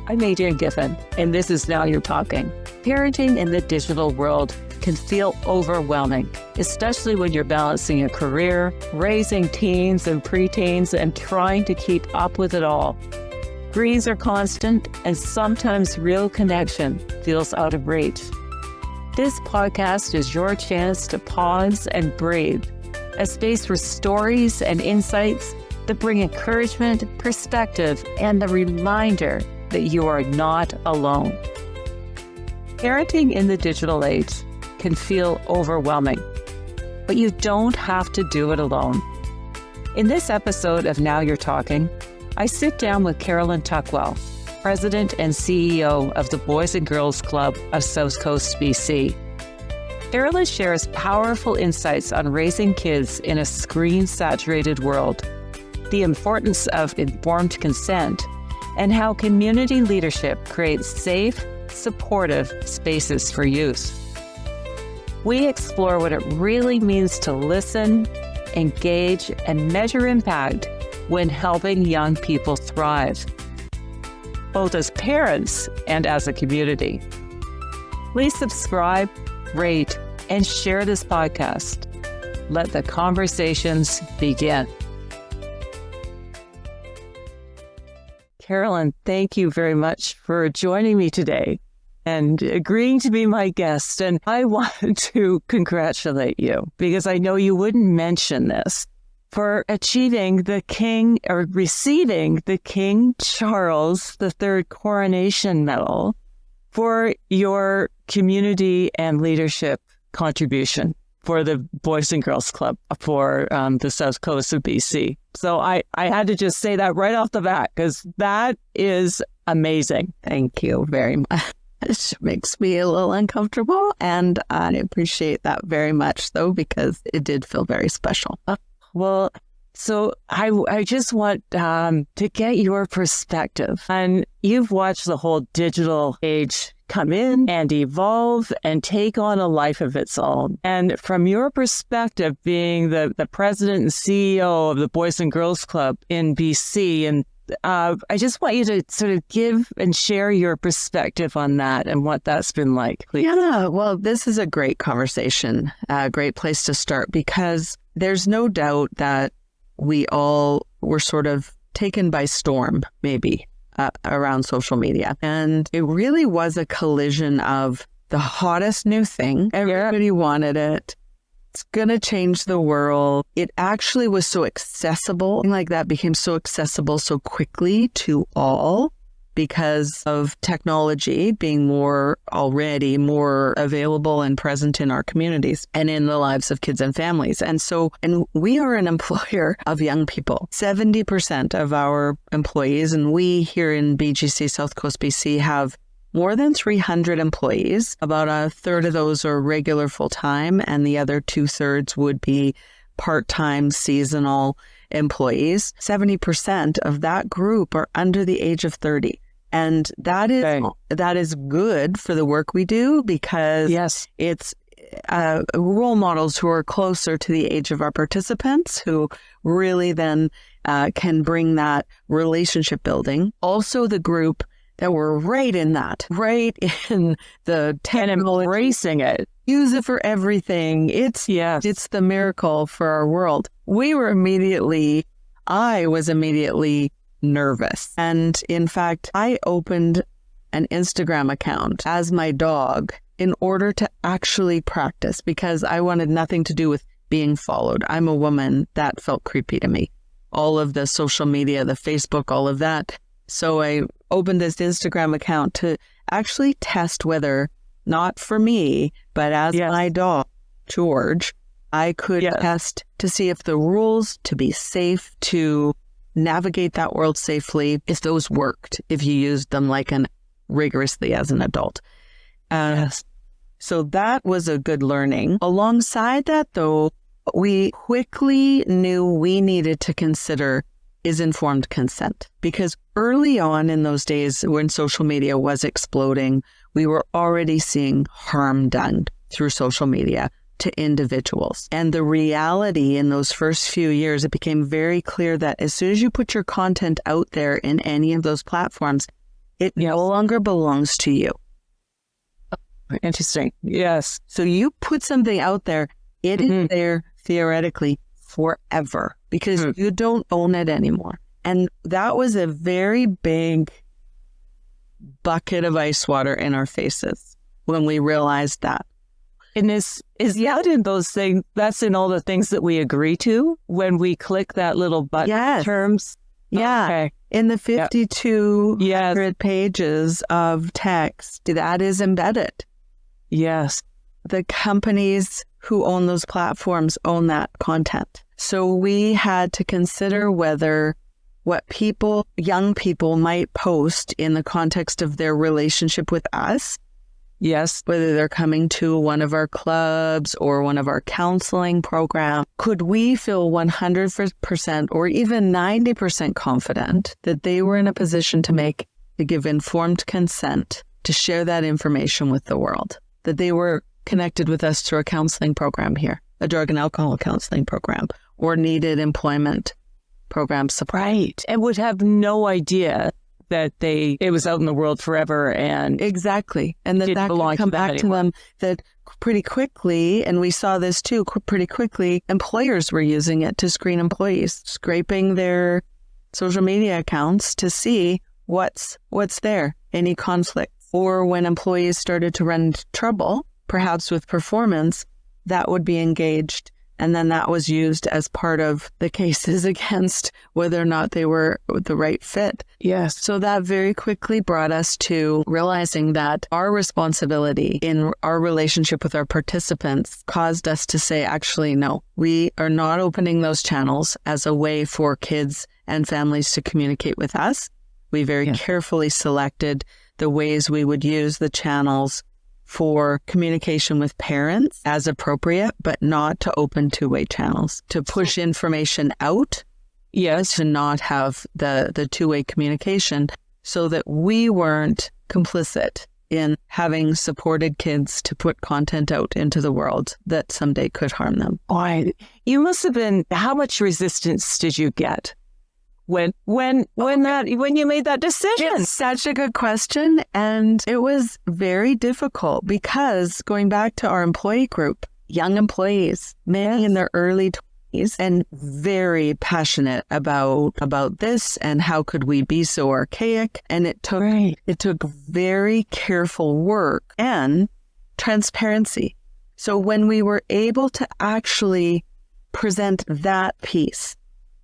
I'm Adrienne Giffen, and this is Now You're Talking. Parenting in the digital world can feel overwhelming, especially when you're balancing a career, raising teens and preteens, and trying to keep up with it all. Screens are constant, and sometimes real connection feels out of reach. This podcast is your chance to pause and breathe, a space for stories and insights that bring encouragement, perspective, and the reminder that you are not alone. Parenting in the digital age can feel overwhelming, but you don't have to do it alone. In this episode of Now You're Talking, I sit down with Carolyn Tuckwell, President and CEO of the Boys and Girls Club of South Coast, BC. Carolyn shares powerful insights on raising kids in a screen-saturated world, the importance of informed consent, and how community leadership creates safe, supportive spaces for youth. We explore what it really means to listen, engage, and measure impact when helping young people thrive, both as parents and as a community. Please subscribe, rate, and share this podcast. Let the conversations begin. Carolyn, thank you very much for joining me today and agreeing to be my guest. And I want to congratulate you because I know you wouldn't mention this for achieving the King or receiving the King Charles III Coronation Medal for your community and leadership contribution for the Boys and Girls Club for the South Coast of BC. So I had to just say that right off the bat because that is amazing. Thank you very much. It makes me a little uncomfortable, and I appreciate that very much, though, because it did feel very special. Well, so I just want to get your perspective. And you've watched the whole digital age come in and evolve and take on a life of its own. And from your perspective, being the president and CEO of the Boys and Girls Club in BC, and I just want you to sort of give and share your perspective on that and what that's been like, please. Yeah, well, this is a great conversation, a great place to start, because there's no doubt that we all were sort of taken by storm, maybe, around social media. And it really was a collision of the hottest new thing. Everybody wanted it. It's going to change the world. It actually was so accessible. Like that became so accessible so quickly to all because of technology being more available and present in our communities and in the lives of kids and families. And we are an employer of young people. 70% of our employees, and we here in BGC, South Coast BC, have more than 300 employees. About a third of those are regular full-time, and the other 2/3 would be part-time seasonal employees. 70% of that group are under the age of 30. And that is good for the work we do because it's role models who are closer to the age of our participants who really then can bring that relationship building. Also the group that were right in the technology, and embracing it. Use it for everything. It's the miracle for our world. I was immediately nervous. And in fact, I opened an Instagram account as my dog in order to actually practice because I wanted nothing to do with being followed. I'm a woman. That felt creepy to me. All of the social media, the Facebook, all of that. So I opened this Instagram account to actually test whether, not for me, but as my dog, George, I could test to see if the rules to be safe, to navigate that world safely, if those worked, if you used them rigorously as an adult. So that was a good learning. Alongside that, though, we quickly knew we needed to consider is informed consent. Because early on in those days when social media was exploding, we were already seeing harm done through social media to individuals. And the reality in those first few years, it became very clear that as soon as you put your content out there in any of those platforms, It no longer belongs to you. Interesting. Yes. So you put something out there, it is there theoretically forever because you don't own it anymore. And that was a very big bucket of ice water in our faces when we realized that. And is that in those things, that's in all the things that we agree to when we click that little button terms? Yeah. Okay. In the 5,200 pages of text, that is embedded. Yes. The companies who own those platforms own that content. So we had to consider whether what young people might post in the context of their relationship with us, whether they're coming to one of our clubs or one of our counseling programs, could we feel 100% or even 90% confident that they were in a position to give informed consent to share that information with the world, that they were connected with us through a counseling program here, a drug and alcohol counseling program, or needed employment program support. Right. And would have no idea that it was out in the world forever and exactly. And that could come back to them that pretty quickly, and we saw this too, pretty quickly, employers were using it to screen employees, scraping their social media accounts to see what's there, any conflict. Or when employees started to run into trouble, perhaps with performance, that would be engaged. And then that was used as part of the cases against whether or not they were the right fit. Yes. So that very quickly brought us to realizing that our responsibility in our relationship with our participants caused us to say, actually, no, we are not opening those channels as a way for kids and families to communicate with us. We very carefully selected the ways we would use the channels for communication with parents as appropriate, but not to open two-way channels, to push information out, to not have the two-way communication, so that we weren't complicit in having supported kids to put content out into the world that someday could harm them. You must have been, how much resistance did you get when you made that decision? It's such a good question. And it was very difficult because going back to our employee group, young employees, many in their early 20s, and very passionate about this and how could we be so archaic. And it took very careful work and transparency. So when we were able to actually present that piece,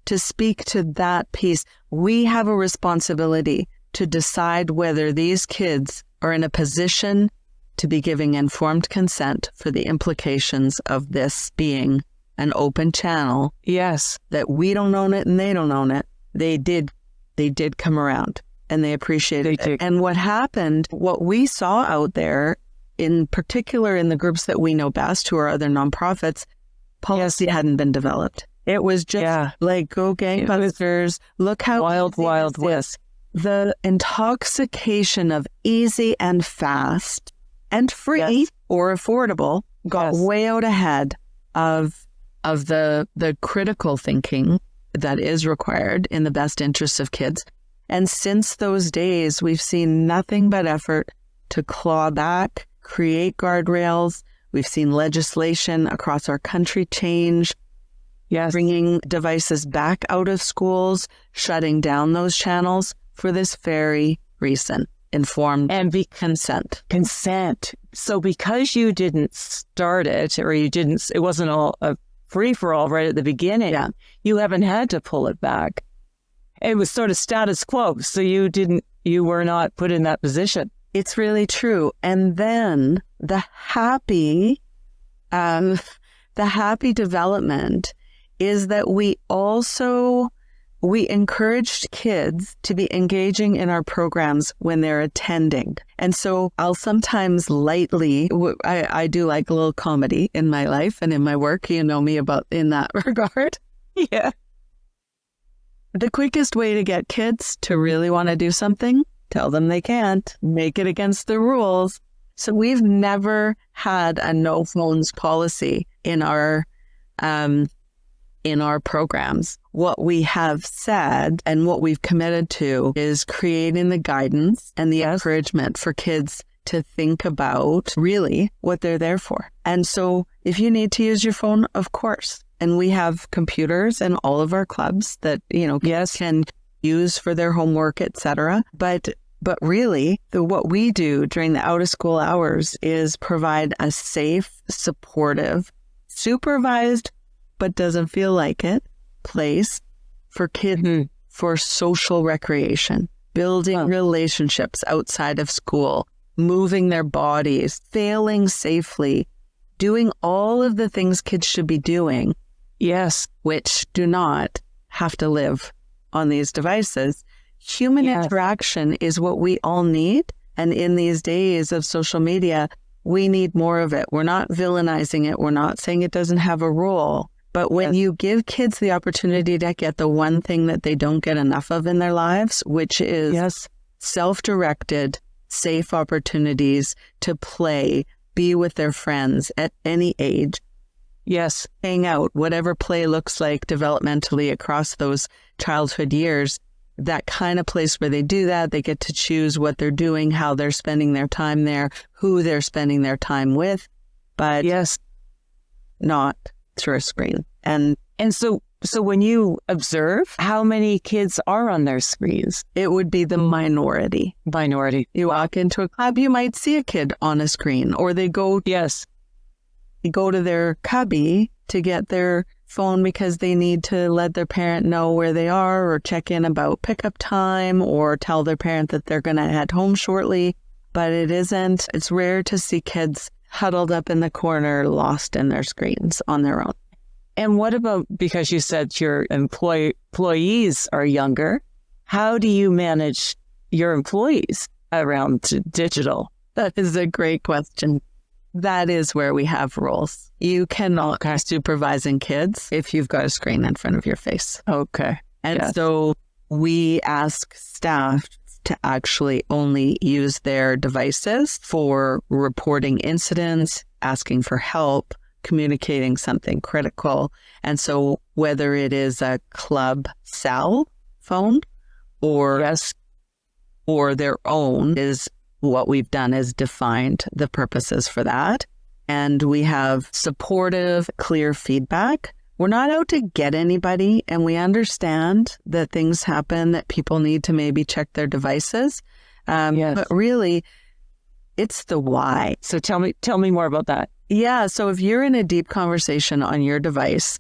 to speak to that piece, we have a responsibility to decide whether these kids are in a position to be giving informed consent for the implications of this being an open channel. Yes. That we don't own it and they don't own it. They did come around and they appreciated it. And what happened, what we saw out there, in particular in the groups that we know best, who are other nonprofits, policy hadn't been developed. It was just like, go gangbusters, look how wild west. The intoxication of easy and fast and free or affordable got way out ahead of the critical thinking that is required in the best interests of kids. And since those days, we've seen nothing but effort to claw back, create guardrails. We've seen legislation across our country change. Bringing devices back out of schools, shutting down those channels for this very reason, informed and consent. Consent. So because you didn't start it, or it wasn't all a free-for-all right at the beginning, you haven't had to pull it back. It was sort of status quo, so you were not put in that position. It's really true. And then the happy development is that we encouraged kids to be engaging in our programs when they're attending. And so I'll sometimes lightly, I do like a little comedy in my life and in my work, you know me about in that regard. Yeah. The quickest way to get kids to really want to do something, tell them they can't, make it against the rules. So we've never had a no phones policy in our in our programs. What we have said and what we've committed to is creating the guidance and the encouragement for kids to think about really what they're there for. And so if you need to use your phone, of course. And we have computers in all of our clubs that, kids can use for their homework, etc. But really, what we do during the out of school hours is provide a safe, supportive, supervised, but doesn't feel like it, place for kids for social recreation, building relationships outside of school, moving their bodies, failing safely, doing all of the things kids should be doing, which do not have to live on these devices. Human interaction is what we all need. And in these days of social media, we need more of it. We're not villainizing it. We're not saying it doesn't have a role. But when you give kids the opportunity to get the one thing that they don't get enough of in their lives, which is self-directed, safe opportunities to play, be with their friends at any age. Hang out, whatever play looks like developmentally across those childhood years, that kind of place where they do that, they get to choose what they're doing, how they're spending their time there, who they're spending their time with, but not through a screen. And so when you observe, how many kids are on their screens? It would be the minority. You walk into a club, you might see a kid on a screen, or they go to their cubby to get their phone because they need to let their parent know where they are, or check in about pickup time, or tell their parent that they're going to head home shortly. But it's rare to see kids huddled up in the corner, lost in their screens on their own. And what about, because you said your employees are younger, how do you manage your employees around digital? That is a great question. That is where we have roles. You cannot be supervising kids if you've got a screen in front of your face. Okay. And so we ask staff to actually only use their devices for reporting incidents, asking for help, communicating something critical. And so whether it is a club cell phone or their own, is what we've done is defined the purposes for that. And we have supportive, clear feedback. We're not out to get anybody, and we understand that things happen, that people need to maybe check their devices. But really, it's the why. So tell me more about that. Yeah. So if you're in a deep conversation on your device,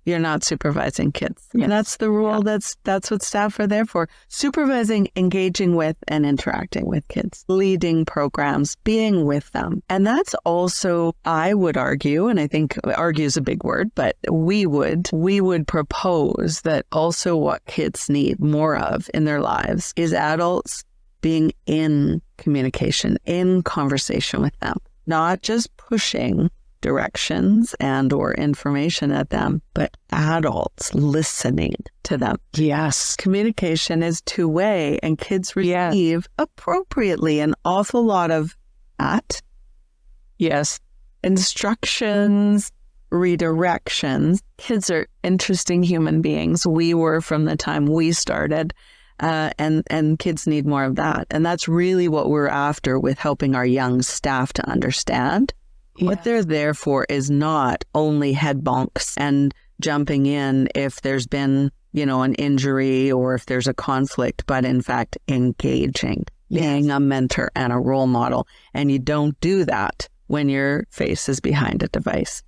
you're not supervising kids. And that's the rule. That's what staff are there for. Supervising, engaging with, and interacting with kids, leading programs, being with them. And that's also, I would argue, and I think argue is a big word, but we would propose that also what kids need more of in their lives is adults being in communication, in conversation with them, not just pushing directions and or information at them, but adults listening to them. Yes. Communication is two-way, and kids receive appropriately an awful lot of instructions, redirections. Kids are interesting human beings. We were from the time we started, and kids need more of that. And that's really what we're after with helping our young staff to understand. What they're there for is not only head bonks and jumping in if there's been, an injury or if there's a conflict, but in fact, engaging, being a mentor and a role model. And you don't do that when your face is behind a device.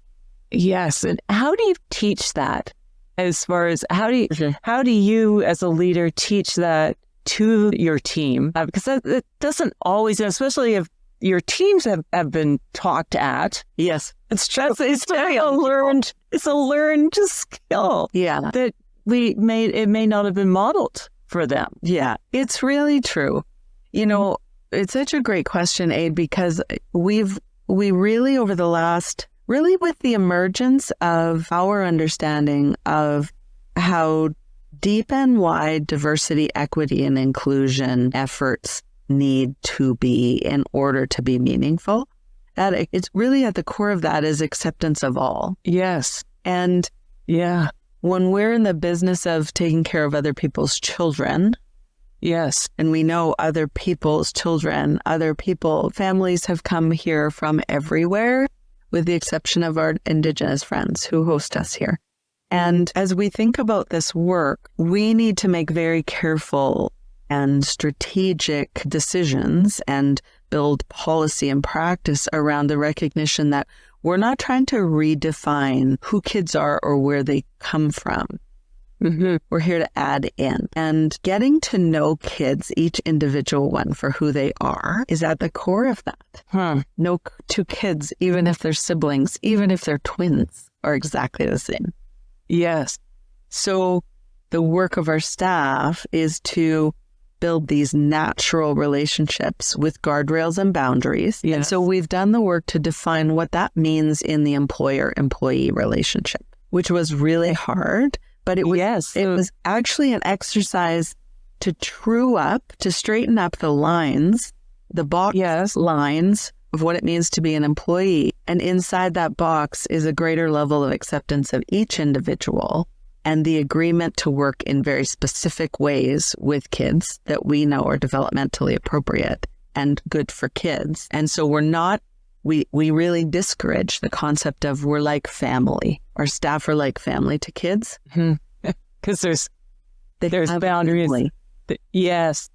Yes. And how do you teach that? As far as how do you as a leader teach that to your team? Because it doesn't always, especially if your teams have been talked at. Yes. It's a learned skill. Yeah. That it may not have been modeled for them. Yeah. It's really true. It's such a great question, Aid, because we really over the last, really with the emergence of our understanding of how deep and wide diversity, equity, and inclusion efforts need to be in order to be meaningful, that it's really at the core of that is acceptance of all. Yes. And Yeah. When we're in the business of taking care of other people's children, Yes. and we know other people's children, families have come here from everywhere, with the exception of our Indigenous friends who host us here. And as we think about this work, we need to make very careful and strategic decisions and build policy and practice around the recognition that we're not trying to redefine who kids are or where they come from. Mm-hmm. We're here to add in. And getting to know kids, each individual one, for who they are is at the core of that. No two kids, even if they're siblings, even if they're twins, are exactly the same. Yes. So the work of our staff is to build these natural relationships with guardrails and boundaries. Yes. And so we've done the work to define what that means in the employer-employee relationship, which was really hard. But it was actually an exercise to to straighten up the lines, the box lines of what it means to be an employee. And inside that box is a greater level of acceptance of each individual and the agreement to work in very specific ways with kids that we know are developmentally appropriate and good for kids. And so we really discourage the concept of we're like family. Our staff are like family to kids. Because there's boundaries. Yes.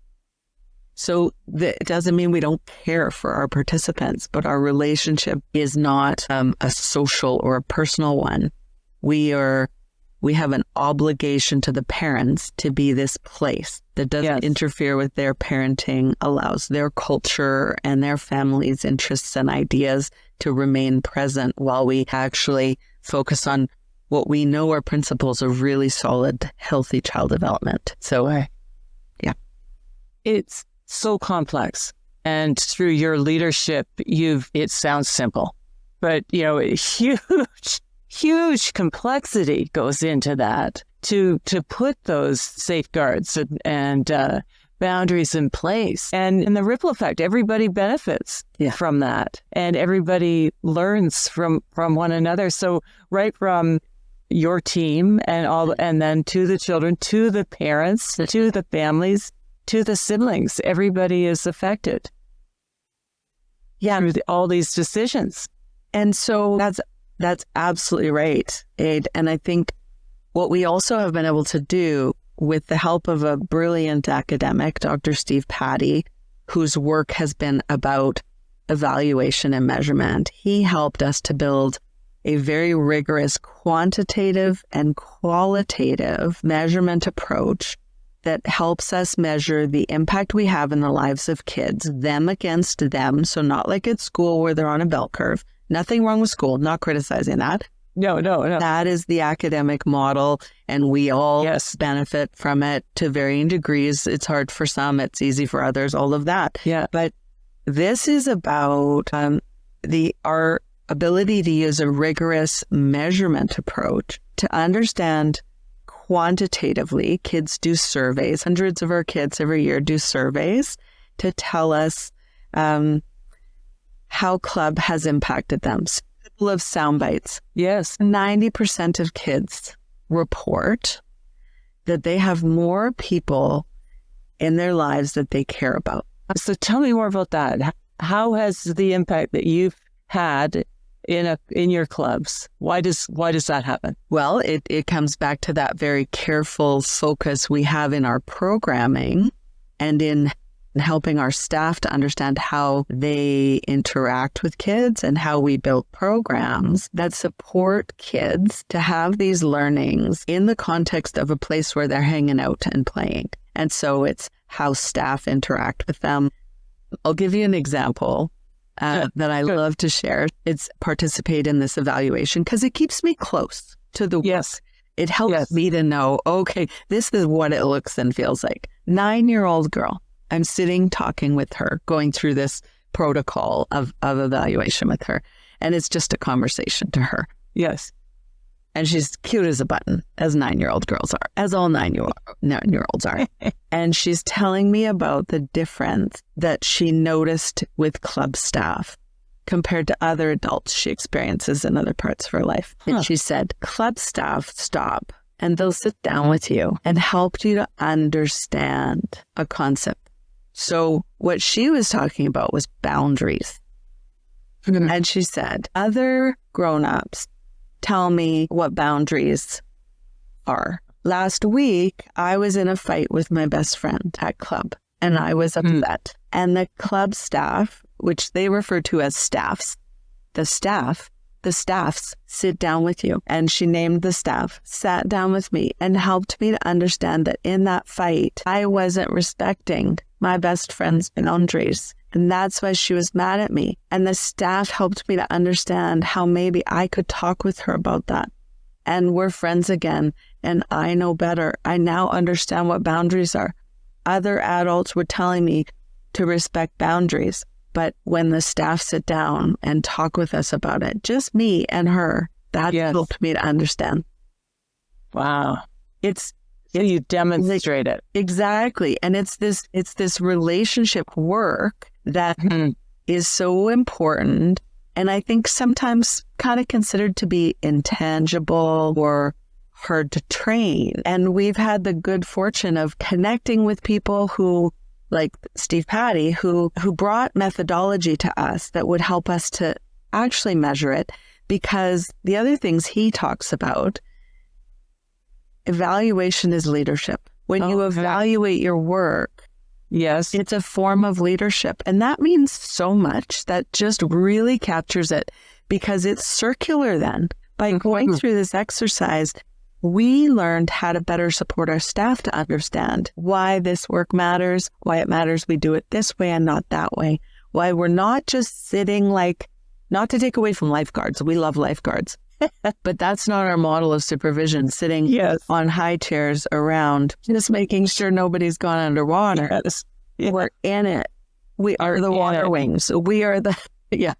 So it doesn't mean we don't care for our participants, but our relationship is not a social or a personal one. We have an obligation to the parents to be this place that doesn't interfere with their parenting, allows their culture and their family's interests and ideas to remain present while we actually focus on what we know are principles of really solid, healthy child development. So, yeah. It's so complex. And through your leadership, it sounds simple, but, huge complexity goes into that to put those safeguards and boundaries in place. And in the ripple effect, everybody benefits from that, and everybody learns from one another. So right from your team and then to the children, to the parents, to the families, to the siblings, everybody is affected. Yeah, through all these decisions. And so that's absolutely right, Aid. And I think what we also have been able to do with the help of a brilliant academic, Dr. Steve Patty, whose work has been about evaluation and measurement, he helped us to build a very rigorous quantitative and qualitative measurement approach that helps us measure the impact we have in the lives of kids, them against them. So not like at school where they're on a bell curve. Nothing wrong with school, not criticizing that. No. That is the academic model, and we all benefit from it to varying degrees. It's hard for some, it's easy for others, all of that. Yeah. But this is about our ability to use a rigorous measurement approach to understand quantitatively. Kids do surveys. Hundreds of our kids every year do surveys to tell us how club has impacted them. So a couple of sound bites. Yes. 90% of kids report that they have more people in their lives that they care about. So tell me more about that. How has the impact that you've had in your clubs, why does that happen? Well, it comes back to that very careful focus we have in our programming and in helping our staff to understand how they interact with kids and how we build programs that support kids to have these learnings in the context of a place where they're hanging out and playing. And so it's how staff interact with them. I'll give you an example that I love to share. It's participate in this evaluation because it keeps me close to the work. It helps me to know, okay, this is what it looks and feels like. 9-year-old girl. I'm sitting talking with her, going through this protocol of evaluation with her. And it's just a conversation to her. Yes. And she's cute as a button, as 9-year-old girls are, as all 9-year-olds are. And she's telling me about the difference that she noticed with club staff compared to other adults she experiences in other parts of her life. And she said, club staff stop and they'll sit down with you and help you to understand a concept. So what she was talking about was boundaries. And she said, other grown-ups tell me what boundaries are. Last week, I was in a fight with my best friend at club, and I was upset. And the club staff, which they refer to as staffs, the staffs sit down with you. And she named the staff, sat down with me and helped me to understand that in that fight, I wasn't respecting my best friend's boundaries. And that's why she was mad at me. And the staff helped me to understand how maybe I could talk with her about that. And we're friends again. And I know better. I now understand what boundaries are. Other adults were telling me to respect boundaries. But when the staff sit down and talk with us about it, just me and her, that helped me to understand. Wow. So you demonstrate it. Exactly. And it's this relationship work that is so important. And I think sometimes kind of considered to be intangible or hard to train. And we've had the good fortune of connecting with people who, like Steve Patty, who brought methodology to us that would help us to actually measure it. Because the other things he talks about, evaluation is leadership. When you evaluate your work, it's a form of leadership. And that means so much. That just really captures it because it's circular then. By going through this exercise, we learned how to better support our staff to understand why this work matters, why it matters we do it this way and not that way, why we're not just sitting not to take away from lifeguards. We love lifeguards. But that's not our model of supervision, sitting on high chairs around, just making sure nobody's gone underwater. We're in it. We are the water wings. We are the, you're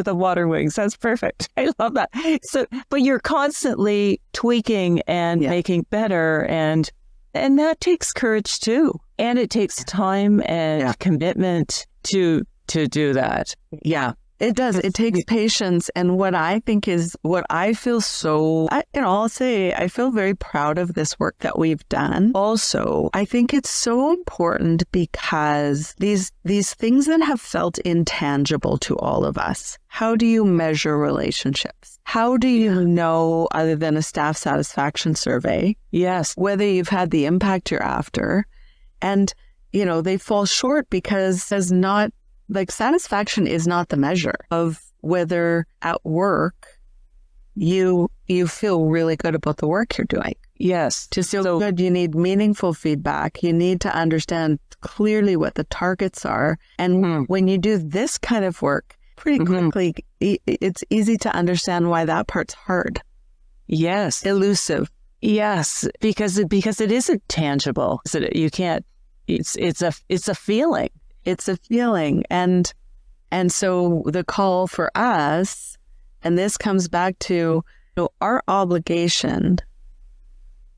the water wings. That's perfect. I love that. So, but you're constantly tweaking and making better. And that takes courage too. And it takes time and commitment to do that. Yeah. It does. It takes patience. And what I think is what I feel I'll say I feel very proud of this work that we've done. Also, I think it's so important because these things that have felt intangible to all of us. How do you measure relationships? How do you know, other than a staff satisfaction survey, whether you've had the impact you're after? And, they fall short because there's not, satisfaction is not the measure of whether at work you feel really good about the work you're doing. Yes. To feel good, you need meaningful feedback. You need to understand clearly what the targets are. And when you do this kind of work, pretty quickly, it's easy to understand why that part's hard. Yes. Elusive. Yes. Because it isn't tangible. You can't, it's a feeling. It's a feeling. And so the call for us, and this comes back to our obligation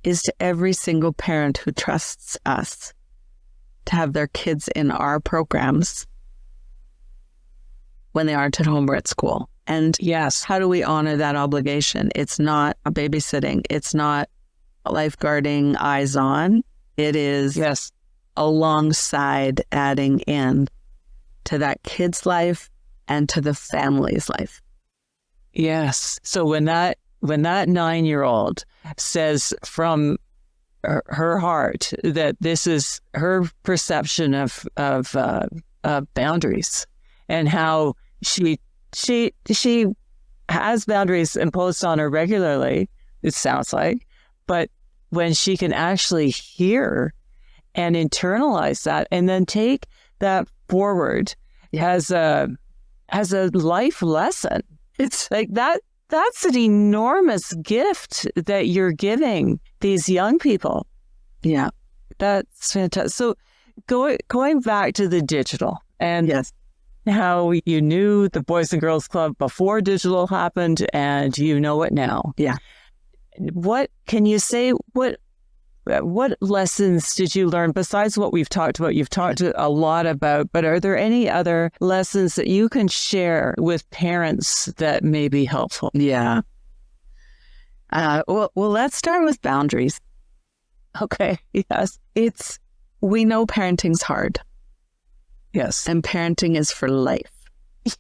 is to every single parent who trusts us to have their kids in our programs when they aren't at home or at school. And how do we honor that obligation? It's not a babysitting. It's not lifeguarding eyes on. It is alongside adding in to that kid's life and to the family's life. Yes. So when that 9-year-old says from her heart that this is her perception of boundaries and how she has boundaries imposed on her regularly, it sounds like, but when she can actually hear and internalize that and then take that forward as a life lesson. It's like that's an enormous gift that you're giving these young people. Yeah. That's fantastic. So going back to the digital and how you knew the Boys and Girls Club before digital happened and you know it now. Yeah. What can you say? what lessons did you learn besides what we've talked about? You've talked a lot about, but are there any other lessons that you can share with parents that may be helpful? Yeah. Well, let's start with boundaries. Okay. Yes. We know parenting's hard. Yes. And parenting is for life.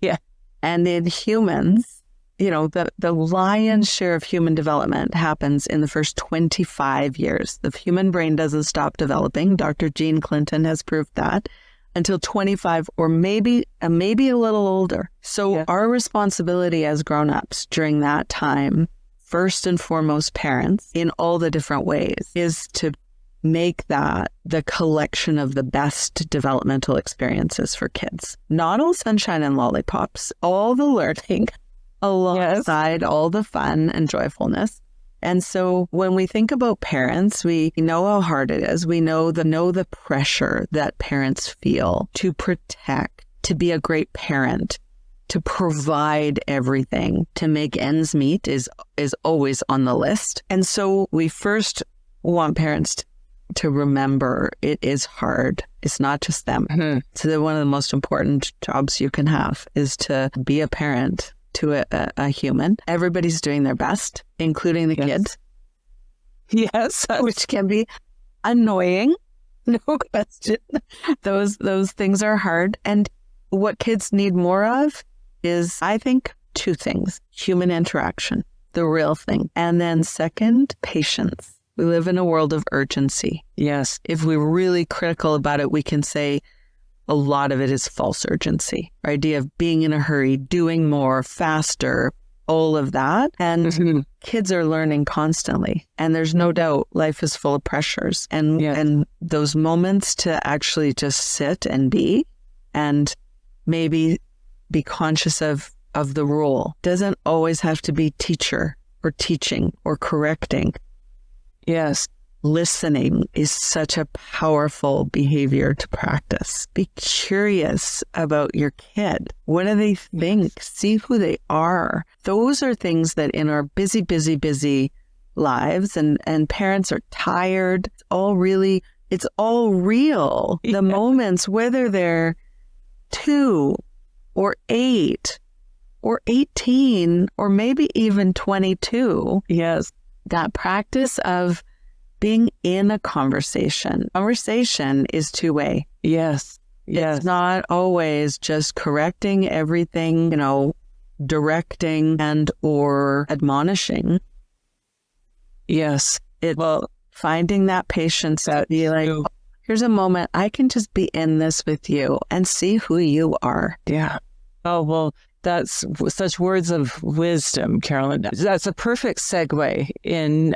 Yeah. And in humans, the lion's share of human development happens in the first 25 years. The human brain doesn't stop developing. Dr. Jean Clinton has proved that until 25 or maybe a little older. So our responsibility as grown-ups during that time, first and foremost parents, in all the different ways, is to make that the collection of the best developmental experiences for kids. Not all sunshine and lollipops, all the learning alongside all the fun and joyfulness. And so when we think about parents, we know how hard it is. We know the pressure that parents feel to protect, to be a great parent, to provide everything, to make ends meet is always on the list. And so we first want parents to remember it is hard. It's not just them. Mm-hmm. So one of the most important jobs you can have is to be a parent to a human. Everybody's doing their best, including the kids. Yes. Which can be annoying. No question. Those things are hard. And what kids need more of is, I think, two things: human interaction, the real thing. And then second, patience. We live in a world of urgency. Yes. If we're really critical about it, we can say a lot of it is false urgency. Our idea of being in a hurry, doing more, faster, all of that. And kids are learning constantly. And there's no doubt life is full of pressures. And those moments to actually just sit and be and maybe be conscious of the role doesn't always have to be teacher or teaching or correcting. Yes. Listening is such a powerful behavior to practice. Be curious about your kid. What do they think? See who they are. Those are things that in our busy, busy, busy lives, and parents are tired. It's all real. Yeah. The moments, whether they're 2 or 8 or 18 or maybe even 22. Yes. That practice of being in a conversation. Conversation is two-way. Yes. Yes. It's not always just correcting everything, directing and or admonishing. Yes. Finding that patience to be like, here's a moment I can just be in this with you and see who you are. Yeah. Oh, well, that's such words of wisdom, Carolyn. That's a perfect segue in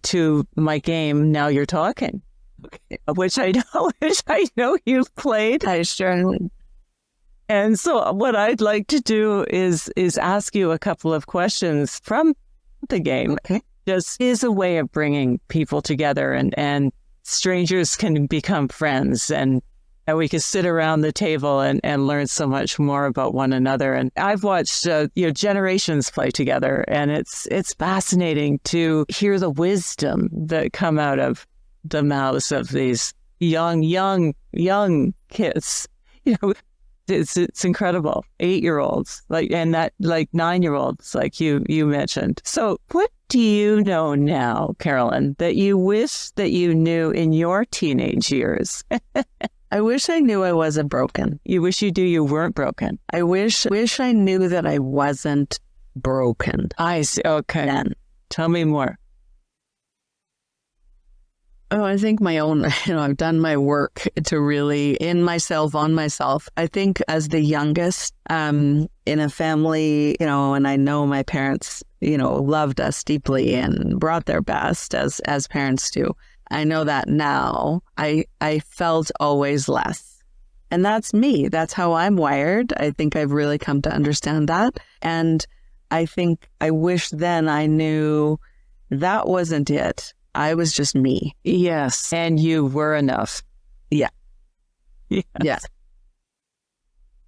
to my game, Now You're Talking, which I know you've played. I sure. And so what I'd like to do is ask you a couple of questions from the game. Okay. Just is a way of bringing people together, and strangers can become friends, and we can sit around the table and learn so much more about one another. And I've watched generations play together, and it's fascinating to hear the wisdom that come out of the mouths of these young kids. It's incredible. 8-year-olds, and 9-year-olds, like you mentioned. So what do you know now, Carolyn, that you wish that you knew in your teenage years? I wish I knew I wasn't broken. You wish you weren't broken. I wish I knew that I wasn't broken. I see. Okay. Then. Tell me more. Oh, I think my own, I've done my work to really on myself. I think as the youngest in a family, and I know my parents, loved us deeply and brought their best as parents do. I know that now. I felt always less. And that's me. That's how I'm wired. I think I've really come to understand that. And I think I wish then I knew that wasn't it. I was just me. Yes. And you were enough. Yeah. Yes. Yeah.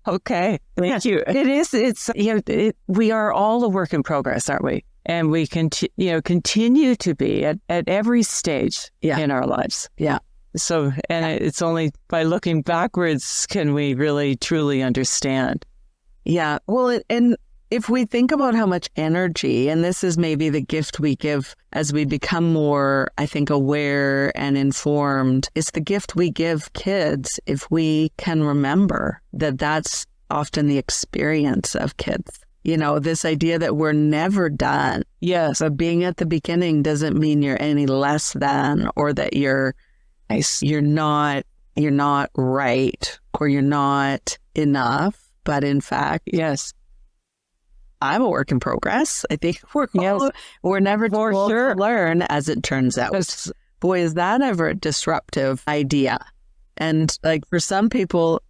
Okay. Thank you. It is. We are all a work in progress, aren't we? And we continue to be at every stage in our lives. Yeah. So, and it's only by looking backwards can we really truly understand. Yeah. Well, and if we think about how much energy, and this is maybe the gift we give as we become more, I think, aware and informed, it's the gift we give kids if we can remember that that's often the experience of kids. You know, this idea that we're never done. Yes. But being at the beginning doesn't mean you're any less than, or that you're not right, or you're not enough. But in fact, yes, I'm a work in progress. I think we're never too old to learn, as it turns out. Yes. Boy, is that ever a disruptive idea. And like for some people,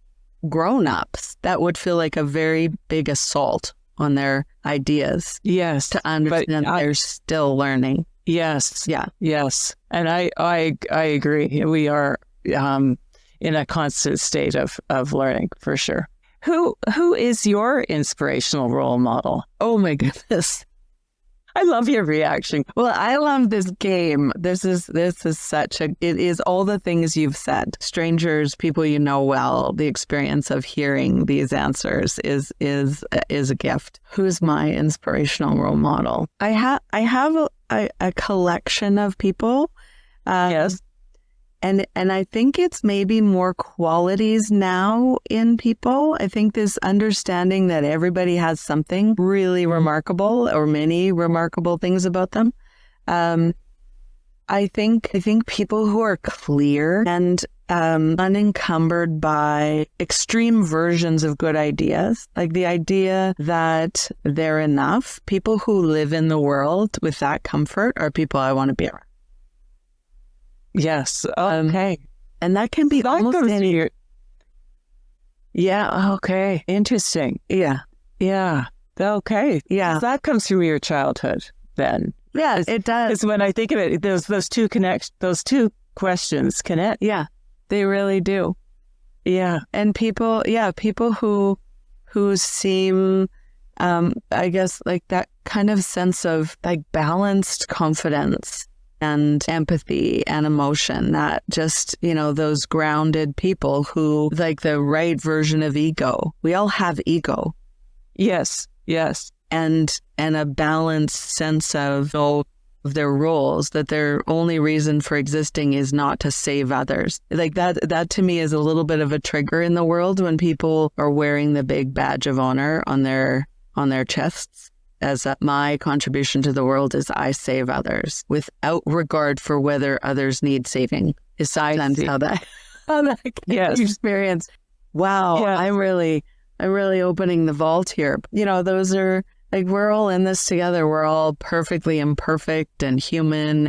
grown-ups, that would feel like a very big assault on their ideas. Yes. To understand they're still learning. Yes. Yeah. Yes. And I agree. We are in a constant state of learning, for sure. Who is your inspirational role model? Oh my goodness. I love your reaction. Well, I love this game. This is it is all the things you've said. Strangers, people you know well, the experience of hearing these answers is a gift. Who's my inspirational role model? I have a collection of people. Yes. And I think it's maybe more qualities now in people. I think this understanding that everybody has something really remarkable, or many remarkable things about them. I think people who are clear and unencumbered by extreme versions of good ideas, like the idea that they're enough. People who live in the world with that comfort are people I want to be around. Yes. Okay. And that can be almost any... Yeah. Okay. Interesting. Yeah. Yeah. Okay. Yeah. That comes through your childhood then. Yeah, it does. Because when I think of it, those two questions connect. Yeah, they really do. Yeah. And people who seem, I guess, like that kind of sense of like balanced confidence and empathy and emotion, that just, those grounded people who like the right version of ego. We all have ego. Yes. Yes. And a balanced sense of their roles, that their only reason for existing is not to save others. Like that to me is a little bit of a trigger in the world when people are wearing the big badge of honor on their chests. As my contribution to the world is I save others without regard for whether others need saving. Is sometimes how that yes. experience. Wow, yes. I'm really opening the vault here. Those are like, we're all in this together. We're all perfectly imperfect and human,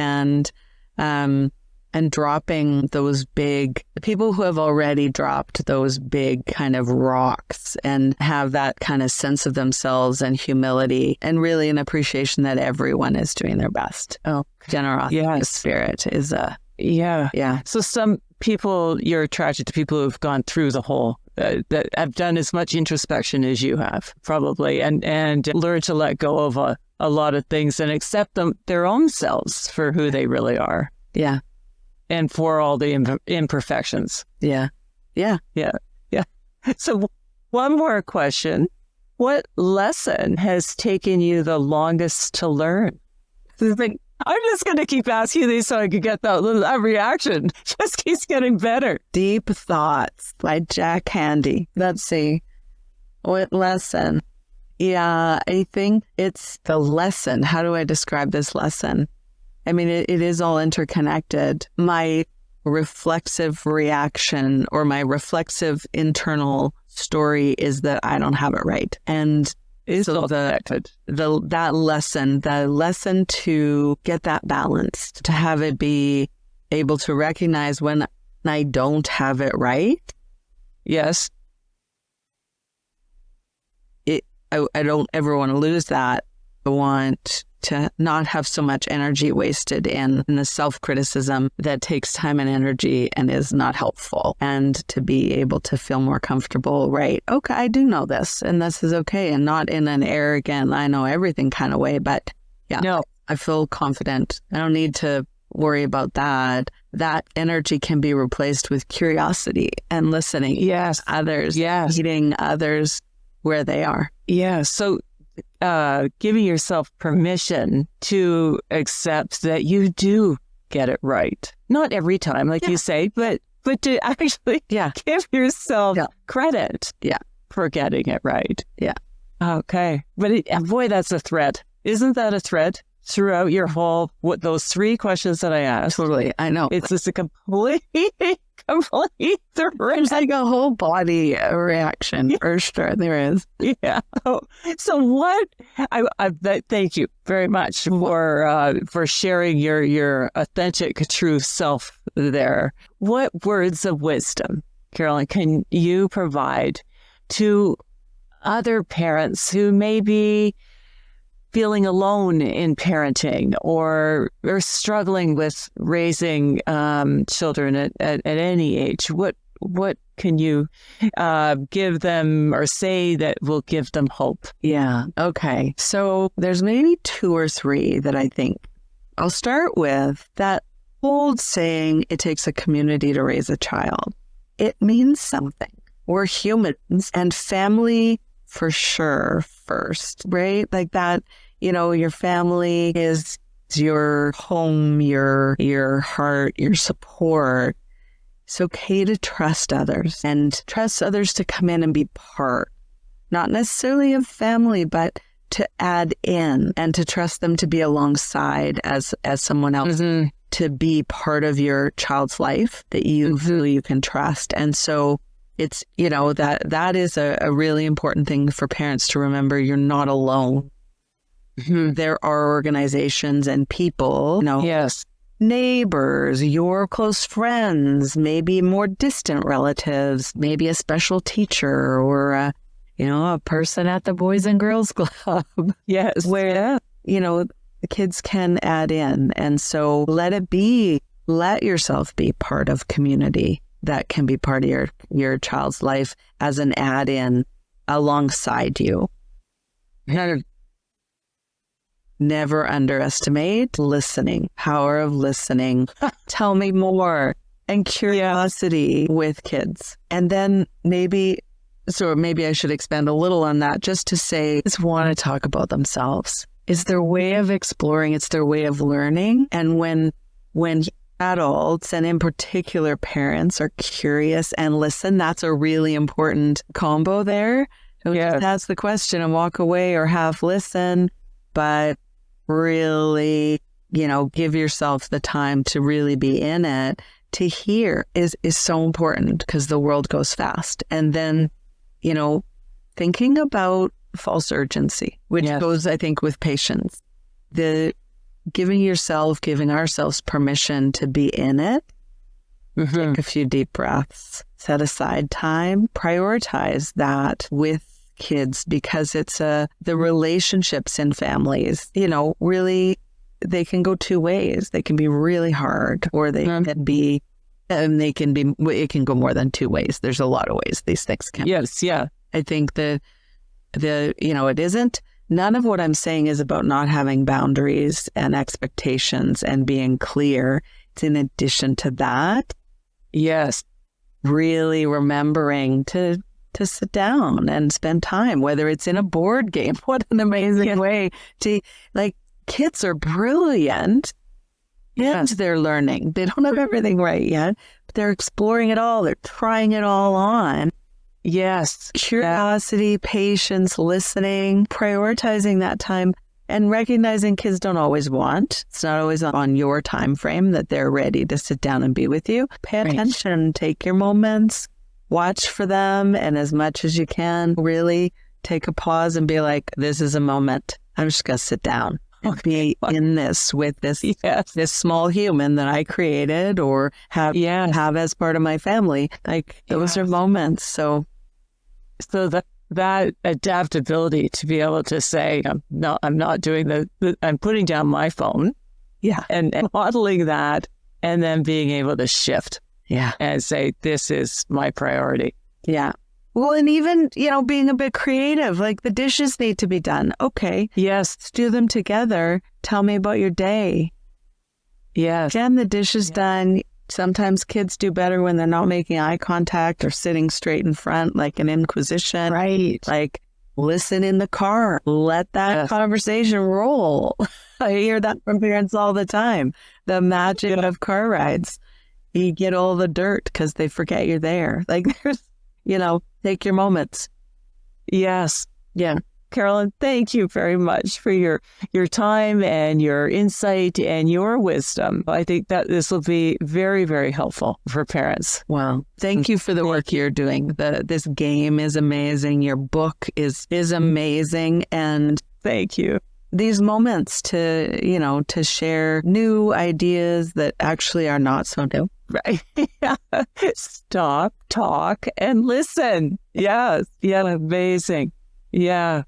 and dropping those big people who have already dropped those big kind of rocks and have that kind of sense of themselves and humility, and really an appreciation that everyone is doing their best. Oh, generosity, yes. Spirit is yeah. So some people, you're attracted to people who've gone through the whole, that have done as much introspection as you have, probably, and learn to let go of a lot of things and accept their own selves for who they really are. Yeah. And for all the imperfections. Yeah. Yeah. Yeah. Yeah. So one more question. What lesson has taken you the longest to learn? I'm just going to keep asking these so I can get that reaction. Just keeps getting better. Deep Thoughts by Jack Handy. Let's see. What lesson? Yeah, I think it's the lesson. How do I describe this lesson? I mean, it is all interconnected. My reflexive reaction, or my reflexive internal story, is that I don't have it right. And it's so the lesson to get that balanced, to have it be able to recognize when I don't have it right. Yes. I don't ever want to lose that. I want to not have so much energy wasted in the self-criticism that takes time and energy and is not helpful, and to be able to feel more comfortable, right? Okay, I do know this, and this is okay, and not in an arrogant, I know everything kind of way, but Yeah. No. I feel confident. I don't need to worry about that. That energy can be replaced with curiosity and listening. Yes. To others. Yes. Meeting others where they are. Yeah. So giving yourself permission to accept that you do get it right. Not every time, like you say, but to actually give yourself credit for getting it right. Yeah. Okay. But boy, that's a thread. Isn't that a thread throughout your whole, those 3 questions that I asked? Totally. I know. It's just a complete thread. There's like a whole body reaction for sure. There is. Yeah. So what, thank you very much for sharing your authentic, true self there. What words of wisdom, Carolyn, can you provide to other parents who may be feeling alone in parenting or struggling with raising children at any age? What can you give them or say that will give them hope? Yeah. Okay. So there's maybe 2 or 3 that I think. I'll start with that old saying, it takes a community to raise a child. It means something. We're humans, and family for sure first, right? Like that, your family is your home, your heart, your support. It's okay to trust others and trust others to come in and be part, not necessarily of family, but to add in and to trust them to be alongside as someone else, to be part of your child's life that you feel you can trust. And so it's, that is a really important thing for parents to remember. You're not alone. There are organizations and people, yes, neighbors, your close friends, maybe more distant relatives, maybe a special teacher or a person at the Boys and Girls Club. Yes. Where, the kids can add in. And so let yourself be part of community that can be part of your child's life as an add-in alongside you. Never underestimate listening, power of listening. Tell me more, and curiosity with kids. And then maybe I should expand a little on that just to say, just want to talk about themselves. It's their way of exploring. It's their way of learning. And when adults, and in particular parents, are curious and listen, that's a really important combo there. Don't just ask the question and walk away or half listen, but really, give yourself the time to really be in it. To hear is so important because the world goes fast. And then, thinking about false urgency, which goes, I think, with patience. The giving ourselves permission to be in it. Take a few deep breaths, set aside time, prioritize that with kids, because it's the relationships in families, really, they can go 2 ways. They can be really hard, or they can be, it can go more than 2 ways. There's a lot of ways these things can. Yes. Yeah. I think it isn't, none of what I'm saying is about not having boundaries and expectations and being clear. It's in addition to that. Yes. Really remembering to sit down and spend time, whether it's in a board game. What an amazing way to, kids are brilliant and they're learning. They don't have everything right yet, but they're exploring it all. They're trying it all on. Yes. Curiosity, patience, listening, prioritizing that time, and recognizing kids don't always want. It's not always on your time frame that they're ready to sit down and be with you. Pay attention, take your moments, watch for them, and as much as you can, really take a pause and be like, this is a moment. I'm just going to sit down and be in this with this small human that I created or have as part of my family. Those are moments. So that adaptability to be able to say, no, I'm not doing I'm putting down my phone. Yeah. And modeling that, and then being able to shift. Yeah. And say, this is my priority. Yeah. Well, and even, being a bit creative, like the dishes need to be done. Okay. Yes. Let's do them together. Tell me about your day. Yes. Get the dishes done. Sometimes kids do better when they're not making eye contact or sitting straight in front, like an inquisition. Right. Like, listen in the car. Let that conversation roll. I hear that from parents all the time. The magic of car rides. You get all the dirt because they forget you're there. Like, there's, take your moments. Yes. Yeah. Carolyn, thank you very much for your time and your insight and your wisdom. I think that this will be very, very helpful for parents. Wow. Thank you for the work you're doing. This game is amazing. Your book is amazing. And thank you. These moments to share new ideas that actually are not so new. Right. Stop, talk, and listen. Yes. Yeah. Amazing. Yeah.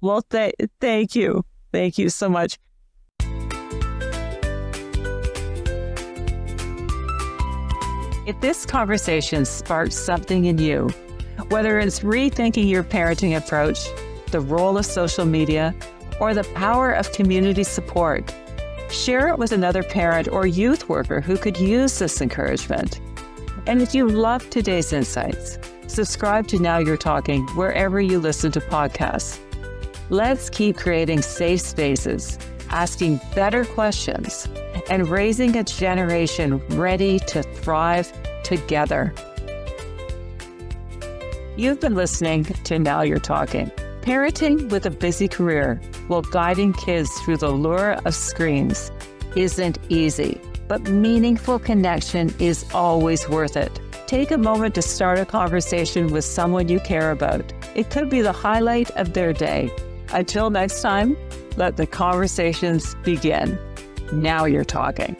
Well, thank you. Thank you so much. If this conversation sparks something in you, whether it's rethinking your parenting approach, the role of social media, or the power of community support, share it with another parent or youth worker who could use this encouragement. And if you love today's insights, subscribe to Now You're Talking wherever you listen to podcasts. Let's keep creating safe spaces, asking better questions, and raising a generation ready to thrive together. You've been listening to Now You're Talking, parenting with a busy career while guiding kids through the lure of screens isn't easy, but meaningful connection is always worth it. Take a moment to start a conversation with someone you care about. It could be the highlight of their day. Until next time, let the conversations begin. Now You're Talking.